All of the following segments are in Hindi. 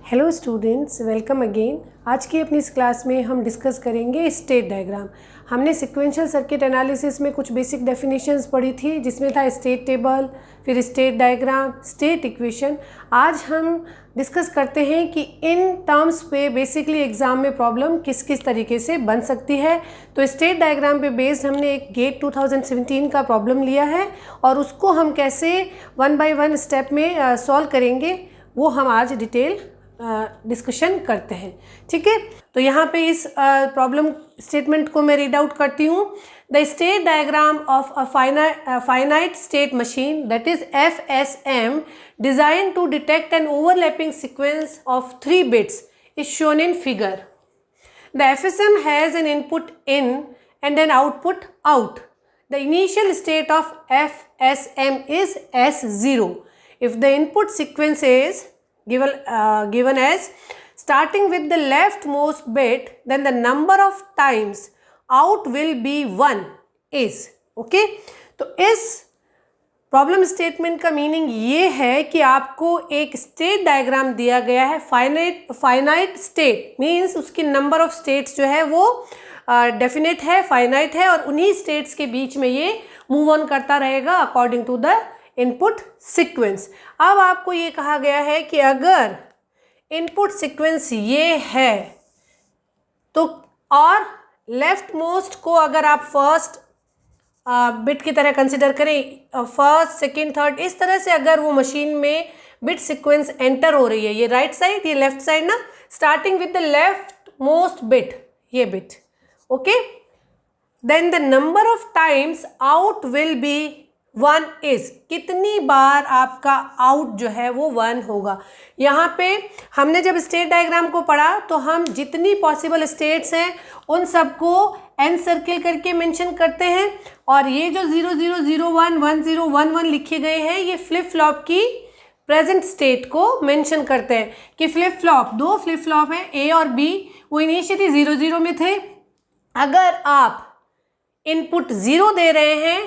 Hello students, welcome again. आज की अपनी इस क्लास में हम डिस्कस करेंगे स्टेट डायग्राम। हमने सिक्वेंशियल सर्किट एनालिसिस में कुछ बेसिक डेफिनेशंस पढ़ी थी, जिसमें था स्टेट टेबल, फिर स्टेट डायग्राम, स्टेट इक्वेशन। आज हम डिस्कस करते हैं कि इन टर्म्स पे बेसिकली एग्जाम में प्रॉब्लम किस किस तरीके से बन सकती है। तो स्टेट डायग्राम पे बेस्ड हमने एक गेट 2017 का प्रॉब्लम लिया है और उसको हम कैसे वन बाय वन स्टेप में सॉल्व करेंगे वो हम आज डिटेल डिस्कशन करते हैं। ठीक है, तो यहाँ पे इस प्रॉब्लम स्टेटमेंट को मैं रीड आउट करती हूँ। The state diagram of a finite state machine that is FSM design to detect an overlapping sequence of 3 bits is shown in figure. The FSM has an input in and an output out. The initial state of FSM is S0. If the input sequence is given as starting with the leftmost bit, then the number of times out will be 1 is okay. तो इस प्रॉब्लम स्टेटमेंट का मीनिंग ये है कि आपको एक स्टेट डायग्राम दिया गया है। फाइनाइट स्टेट मीन्स उसकी नंबर ऑफ स्टेट्स जो है वो डेफिनेट है, फाइनाइट है, और उन्हीं स्टेट्स के बीच में ये मूव ऑन करता रहेगा according to the input sequence. अब आपको ये कहा गया है कि अगर इनपुट सीक्वेंस ये है तो और लेफ्ट मोस्ट को अगर आप फर्स्ट बिट की तरह कंसिडर करें, फर्स्ट सेकंड थर्ड, इस तरह से अगर वो मशीन में बिट सीक्वेंस एंटर हो रही है, ये राइट साइड ये लेफ्ट साइड ना, starting with the left most bit, ये bit okay, then the number of times out will be 1 is, कितनी बार आपका आउट जो है वो 1 होगा। यहाँ पे हमने जब स्टेट डायग्राम को पढ़ा तो हम जितनी पॉसिबल स्टेट्स हैं उन सबको एन सर्किल करके मेंशन करते हैं, और ये जो 0 0 0 1 1 0 1 1 लिखे गए हैं ये फ्लिप फ्लॉप की प्रेजेंट स्टेट को मेंशन करते हैं कि फ्लिप फ्लॉप, 2 फ्लिप फ्लॉप हैं A और B, वो इनिशियली 0 0 में थे। अगर आप इनपुट 0 दे रहे हैं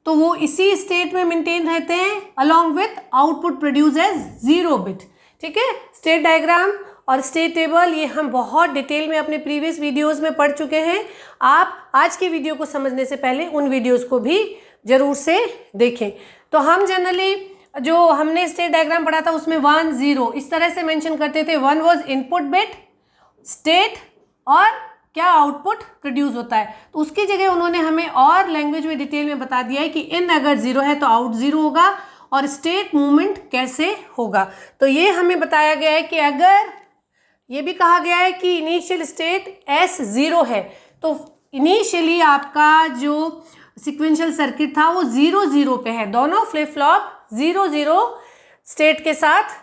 तो वो इसी स्टेट में मेंटेन रहते हैं along with output produce as 0 bit. ठीक है, स्टेट डायग्राम और स्टेट टेबल ये हम बहुत डिटेल में अपने प्रीवियस वीडियोस में पढ़ चुके हैं। आप आज की वीडियो को समझने से पहले उन वीडियोस को भी जरूर से देखें। तो हम जनरली जो हमने स्टेट डायग्राम पढ़ा था उसमें 1 0 इस तरह से मेंशन करते थे। 1 वॉज इनपुट बिट, स्टेट और क्या आउटपुट प्रोड्यूस होता है। तो उसकी जगह उन्होंने हमें और लैंग्वेज में डिटेल में बता दिया है कि इन अगर 0 है तो आउट 0 होगा और स्टेट मूवमेंट कैसे होगा। तो ये हमें बताया गया है कि अगर ये भी कहा गया है कि इनिशियल स्टेट S0 है तो इनिशियली आपका जो सिक्वेंशियल सर्किट था वो 0 0 पे है, दोनों फ्लिप फ्लॉप 0 0 स्टेट के साथ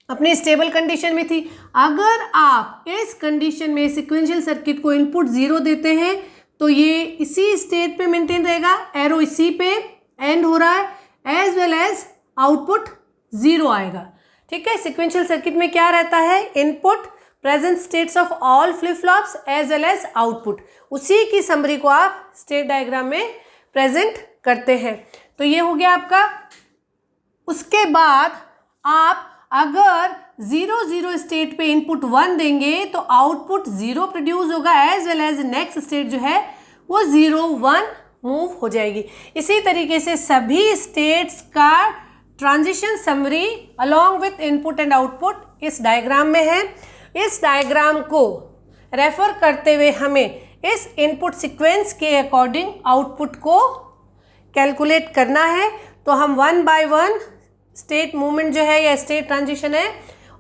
अपनी स्टेबल कंडीशन में थी। अगर आप इस कंडीशन में सिक्वेंशियल सर्किट को इनपुट 0 देते हैं तो ये इसी स्टेट पे मेंटेन रहेगा, एरो इसी पे एंड हो रहा है, एज वेल एज आउटपुट 0 आएगा। ठीक है, सिक्वेंशियल सर्किट में क्या रहता है, input, present states of all flip flops as well as output, उसी की समरी को आप स्टेट डायग्राम में प्रेजेंट करते हैं। तो ये हो गया आपका। उसके बाद आप अगर 0 0 स्टेट पे इनपुट 1 देंगे तो आउटपुट 0 प्रोड्यूस होगा, as well as next state जो है वो 0 1 मूव हो जाएगी। इसी तरीके से सभी स्टेट्स का transition summary along with input and output इस डायग्राम में है। इस डायग्राम को रेफर करते हुए हमें इस इनपुट सीक्वेंस के अकॉर्डिंग आउटपुट को कैलकुलेट करना है। तो हम 1 बाय 1 स्टेट मूवमेंट जो है या स्टेट ट्रांजिशन है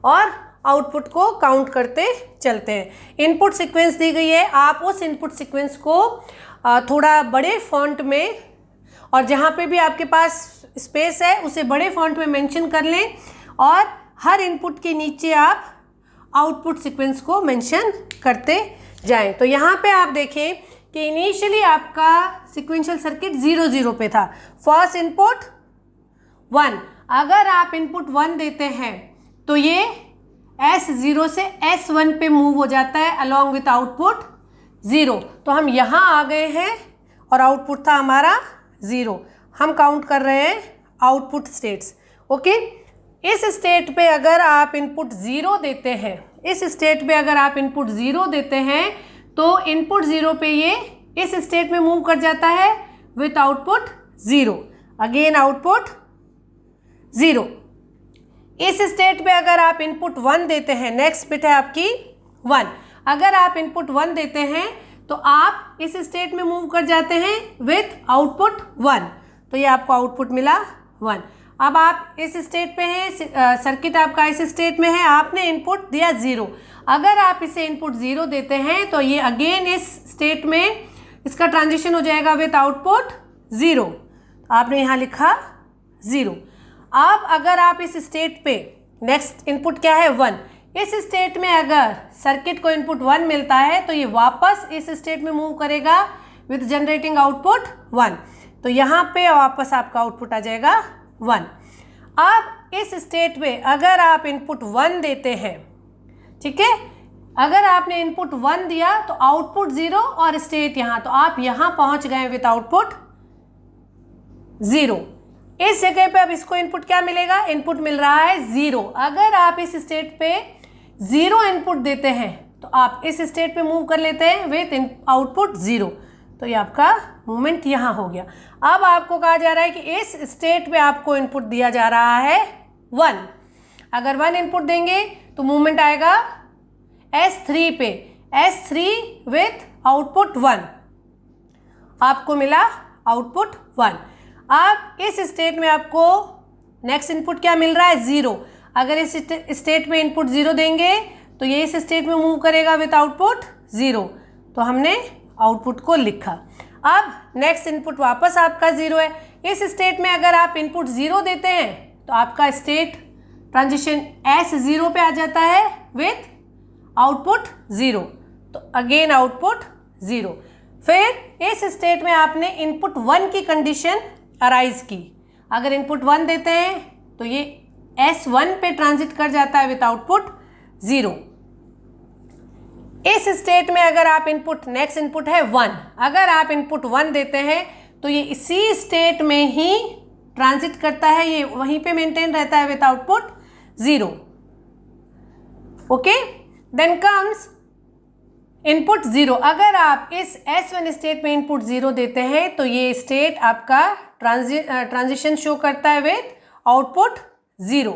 और आउटपुट को काउंट करते चलते हैं। इनपुट सीक्वेंस दी गई है, आप उस इनपुट सीक्वेंस को थोड़ा बड़े फॉन्ट में और जहाँ पे भी आपके पास स्पेस है उसे बड़े फॉन्ट में मेंशन कर लें और हर इनपुट के नीचे आप आउटपुट सीक्वेंस को मेंशन करते जाएं। तो यहाँ पे आप देखें कि इनिशियली आपका सिक्वेंशियल सर्किट 0 0 पे था, फर्स्ट इनपुट 1, अगर आप इनपुट 1 देते हैं तो ये S0 से S1 पे मूव हो जाता है अलॉन्ग विथ आउटपुट 0। तो हम यहाँ आ गए हैं और आउटपुट था हमारा 0। हम काउंट कर रहे हैं आउटपुट स्टेट्स। ओके, इस स्टेट पे अगर आप इनपुट 0 देते हैं, इस स्टेट पे अगर आप इनपुट 0 देते हैं तो इनपुट 0 पे ये इस स्टेट में मूव कर जाता है विथ आउटपुट 0, अगेन आउटपुट 0। इस स्टेट पे अगर आप इनपुट 1 देते हैं, नेक्स्ट बिट है आपकी 1, अगर आप इनपुट 1 देते हैं तो आप इस स्टेट में मूव कर जाते हैं विथ आउटपुट 1, तो ये आपको आउटपुट मिला 1। अब आप इस स्टेट पे हैं, सर्किट आपका इस स्टेट में है, आपने इनपुट दिया 0, अगर आप इसे इनपुट 0 देते हैं तो ये अगेन इस स्टेट में इसका ट्रांजिशन हो जाएगा विथ आउटपुट 0, आपने यहाँ लिखा 0। अब अगर आप इस स्टेट पे, नेक्स्ट इनपुट क्या है 1, इस स्टेट में अगर सर्किट को इनपुट 1 मिलता है तो ये वापस इस स्टेट में मूव करेगा विथ जनरेटिंग आउटपुट 1, तो यहाँ पे वापस आपका आउटपुट आ जाएगा 1। अब इस स्टेट में अगर आप इनपुट 1 देते हैं, ठीक है, अगर आपने इनपुट 1 दिया तो आउटपुट 0 और स्टेट यहाँ, तो आप यहाँ पहुँच गए विथ आउटपुट 0। इस जगह पे अब इसको इनपुट क्या मिलेगा, इनपुट मिल रहा है 0। अगर आप इस स्टेट पे 0 इनपुट देते हैं तो आप इस स्टेट पे मूव कर लेते हैं विथ आउटपुट 0, तो ये आपका मूवमेंट यहाँ हो गया। अब आपको कहा जा रहा है कि इस स्टेट पे आपको इनपुट दिया जा रहा है 1, अगर 1 इनपुट देंगे तो मूवमेंट आएगा S3 पे, S3 विथ आउटपुट 1, आपको मिला आउटपुट 1। अब इस स्टेट में आपको नेक्स्ट इनपुट क्या मिल रहा है 0, अगर इस स्टेट में इनपुट 0 देंगे तो ये इस स्टेट में मूव करेगा विथ आउटपुट 0, तो हमने आउटपुट को लिखा। अब नेक्स्ट इनपुट वापस आपका 0 है, इस स्टेट में अगर आप इनपुट 0 देते हैं तो आपका स्टेट ट्रांजिशन S0 पे आ जाता है विथ आउटपुट 0, तो अगेन आउटपुट 0। फिर इस स्टेट में आपने इनपुट 1 की कंडीशन अराइज की, अगर इनपुट 1 देते हैं तो ये S1 पे ट्रांजिट कर जाता है विथ आउटपुट 0। इस स्टेट में अगर आप इनपुट, नेक्स्ट इनपुट है 1, अगर आप इनपुट 1 देते हैं तो ये इसी स्टेट में ही ट्रांजिट करता है, ये वहीं पे मेंटेन रहता है with output 0। Okay, then comes input 0, अगर आप इस S1 स्टेट में इनपुट 0 देते हैं तो ये स्टेट आपका ट्रांजिशन शो करता है विथ आउटपुट 0।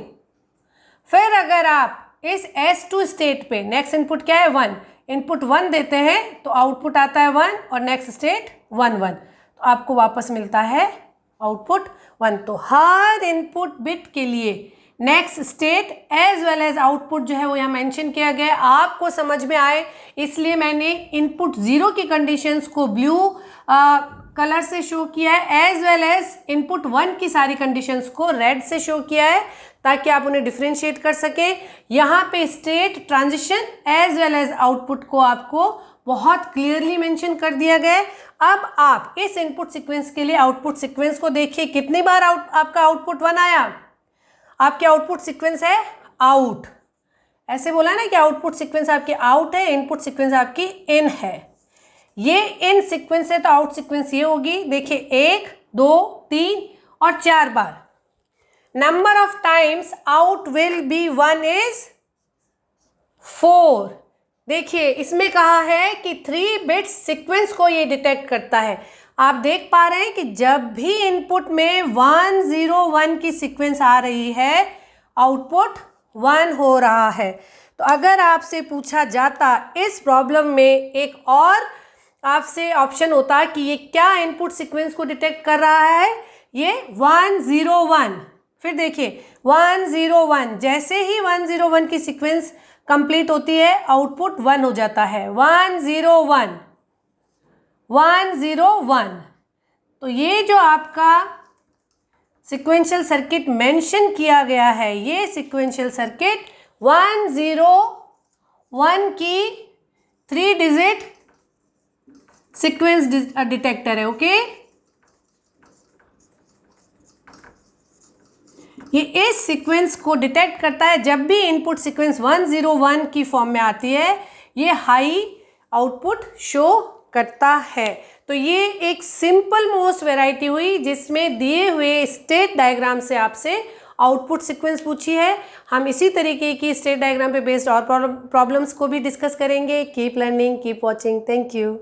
फिर अगर आप इस S2 स्टेट पे, नेक्स्ट इनपुट क्या है 1, इनपुट 1 देते हैं तो आउटपुट आता है 1 और नेक्स्ट स्टेट 1 1, तो आपको वापस मिलता है आउटपुट 1। तो हर इनपुट बिट के लिए next state as well as output जो है वो यहाँ मेंशन किया गया है, आपको समझ में आए इसलिए मैंने इनपुट 0 की कंडीशंस को ब्लू कलर से शो किया है, एज वेल एज इनपुट 1 की सारी कंडीशंस को रेड से शो किया है ताकि आप उन्हें डिफ्रेंशिएट कर सकें। यहाँ पे state, transition as well as output को आपको बहुत क्लियरली मेंशन कर दिया गया है। अब आप इस इनपुट सीक्वेंस के लिए आउटपुट सीक्वेंस को देखिए, कितनी बार आपका आउटपुट 1 आया, आपके आउटपुट सीक्वेंस है आउट, ऐसे बोला ना कि आउटपुट सीक्वेंस आपकी आउट है, इनपुट सीक्वेंस आपकी इन है। ये इन सीक्वेंस है तो आउट सीक्वेंस ये होगी, देखिए 1 2 3 और 4 बार। Number of times out will be 1 is 4। देखिए इसमें कहा है कि 3 बिट्स सीक्वेंस को ये डिटेक्ट करता है। आप देख पा रहे हैं कि जब भी इनपुट में 1 0 1 की सीक्वेंस आ रही है, आउटपुट 1 हो रहा है। तो अगर आपसे पूछा जाता इस प्रॉब्लम में एक और आपसे ऑप्शन होता कि ये क्या इनपुट सीक्वेंस को डिटेक्ट कर रहा है, ये 1 0 1, फिर देखिए 1 0 1, जैसे ही 1 0 1 की सीक्वेंस कंप्लीट होती है आउटपुट 1 हो जाता है, 1 0 1 1 0 1। तो ये जो आपका सिक्वेंशियल सर्किट मेंशन किया गया है, ये सिक्वेंशियल सर्किट 1 0 1 की 3 डिजिट सीक्वेंस डिटेक्टर है। ओके, ये इस सीक्वेंस को डिटेक्ट करता है जब भी इनपुट सीक्वेंस 1 0 1 की फॉर्म में आती है, ये हाई आउटपुट शो करता है। तो ये एक सिंपल मोस्ट वैरायटी हुई जिसमें दिए हुए स्टेट डायग्राम से आपसे आउटपुट सीक्वेंस पूछी है। हम इसी तरीके की स्टेट डायग्राम पे बेस्ड और प्रॉब्लम्स को भी डिस्कस करेंगे। Keep learning, keep watching. Thank you.